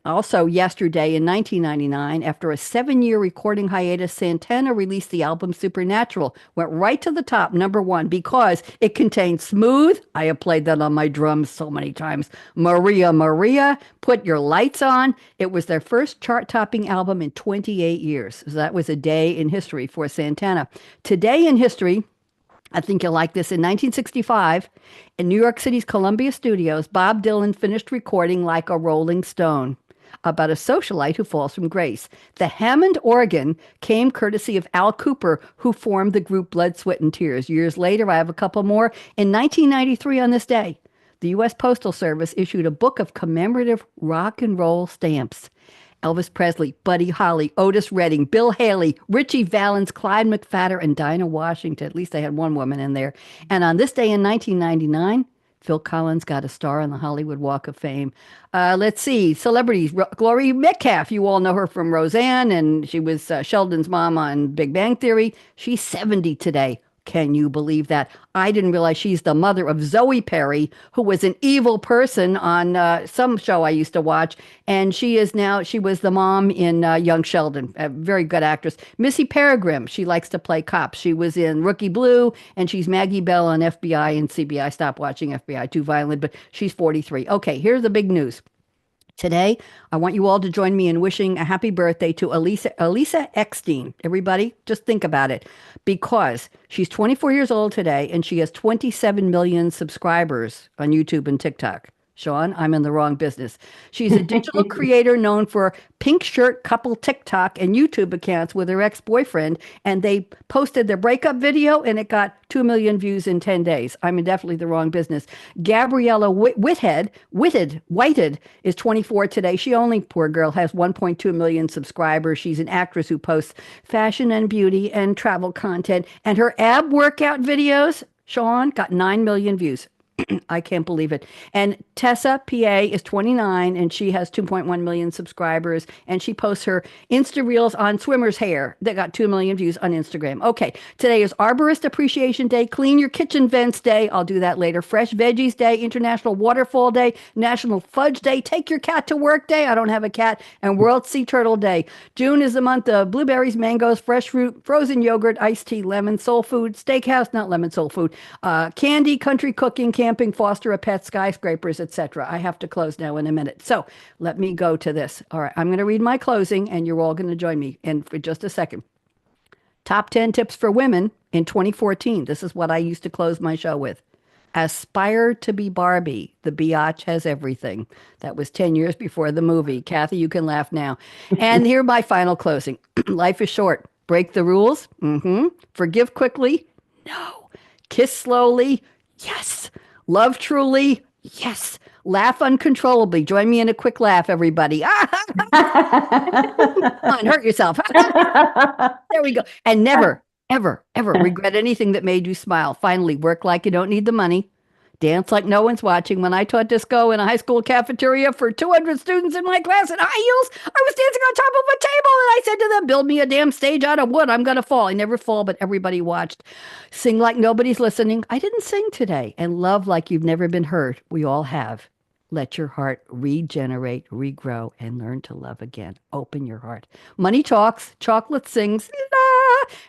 also yesterday in 1999, after a 7-year recording hiatus, Santana released the album Supernatural. Went right to the top, #1, because it contained Smooth. I have played that on my drums so many times. Maria Maria, Put Your Lights On. It was their first chart-topping album in 28 years. So that was a day in history for Santana. Today in history, I think you'll like this. In 1965, in New York City's Columbia Studios, Bob Dylan finished recording Like a Rolling Stone about a socialite who falls from grace. The Hammond organ came courtesy of Al Cooper, who formed the group Blood, Sweat, and Tears. Years later, I have a couple more. In 1993, on this day, the U.S. Postal Service issued a book of commemorative rock and roll stamps. Elvis Presley, Buddy Holly, Otis Redding, Bill Haley, Richie Valens, Clyde McPhatter, and Dinah Washington. At least they had one woman in there. And on this day in 1999, Phil Collins got a star on the Hollywood Walk of Fame. Let's see, celebrities. Gloria Metcalf, you all know her from Roseanne, and she was Sheldon's mom on Big Bang Theory. She's 70 today. Can you believe that? I didn't realize she's the mother of Zoe Perry, who was an evil person on some show I used to watch. And she was the mom in Young Sheldon, a very good actress. Missy Peregrine, she likes to play cops. She was in Rookie Blue, and she's Maggie Bell on FBI and CBI. Stopped watching FBI, too violent, but she's 43. Okay, here's the big news. Today, I want you all to join me in wishing a happy birthday to Elisa Eckstein. Everybody, just think about it, because she's 24 years old today, and she has 27 million subscribers on YouTube and TikTok. Shawn, I'm in the wrong business. She's a digital creator known for pink shirt couple TikTok and YouTube accounts with her ex-boyfriend, and they posted their breakup video, and it got 2 million views in 10 days. I'm in definitely the wrong business. Gabriella Whited is 24 today. She only, poor girl, has 1.2 million subscribers. She's an actress who posts fashion and beauty and travel content, and her ab workout videos, Shawn, got 9 million views. I can't believe it. And Tessa, PA, is 29 and she has 2.1 million subscribers. And she posts her Insta Reels on swimmer's hair that got 2 million views on Instagram. Okay, today is Arborist Appreciation Day, Clean Your Kitchen Vents Day. I'll do that later. Fresh Veggies Day, International Waterfall Day, National Fudge Day, Take Your Cat to Work Day. I don't have a cat. And World Sea Turtle Day. June is the month of blueberries, mangoes, fresh fruit, frozen yogurt, iced tea, lemon, soul food, steakhouse, not lemon, soul food, candy, country cooking, camping, foster a pet, skyscrapers, etc. I have to close now in a minute. So let me go to this. All right, I'm going to read my closing and you're all going to join me in for just a second. Top 10 tips for women in 2014. This is what I used to close my show with. Aspire to be Barbie. The biatch has everything. That was 10 years before the movie. Kathy, you can laugh now. And here my final closing. Life is short. Break the rules. Forgive quickly. No. Kiss slowly. Yes. Love truly. Yes. Laugh uncontrollably. Join me in a quick laugh, everybody. Come on, hurt yourself. There we go. And never, ever, ever regret anything that made you smile. Finally, work like you don't need the money. Dance like no one's watching. When I taught disco in a high school cafeteria for 200 students in my class in high heels, I was dancing on top of a table and I said to them, build me a damn stage out of wood. I'm going to fall. I never fall, but everybody watched. Sing like nobody's listening. I didn't sing today. And love like you've never been heard. We all have. Let your heart regenerate, regrow, and learn to love again. Open your heart. Money talks, chocolate sings.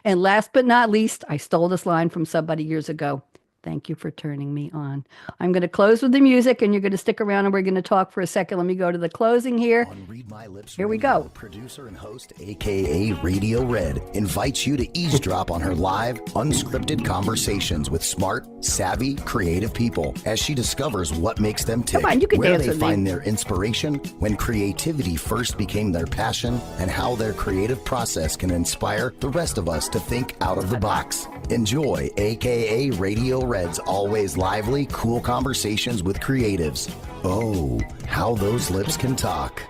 And last but not least, I stole this line from somebody years ago. Thank you for turning me on. I'm going to close with the music, and you're going to stick around, and we're going to talk for a second. Let me go to the closing here. On Read My Lips Here we Radio, go. Producer and host, aka Radio Red, invites you to eavesdrop on her live, unscripted conversations with smart, savvy, creative people as she discovers what makes them tick, Come on, you can where dance they with find me. their inspiration, when creativity first became their passion, and how their creative process can inspire the rest of us to think out of the box. Enjoy, aka Radio Red's always lively, cool conversations with creatives. Oh, how those lips can talk.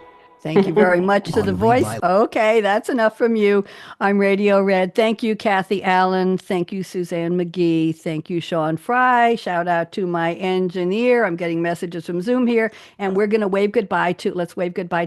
Thank you very much to On the Read voice. My- Okay, that's enough from you. I'm Radio Red. Thank you, Kathy Allan. Thank you, Suzanne Magee. Thank you, Shawn Fry. Shout out to my engineer. I'm getting messages from Zoom here. And we're going to wave goodbye to, let's wave goodbye to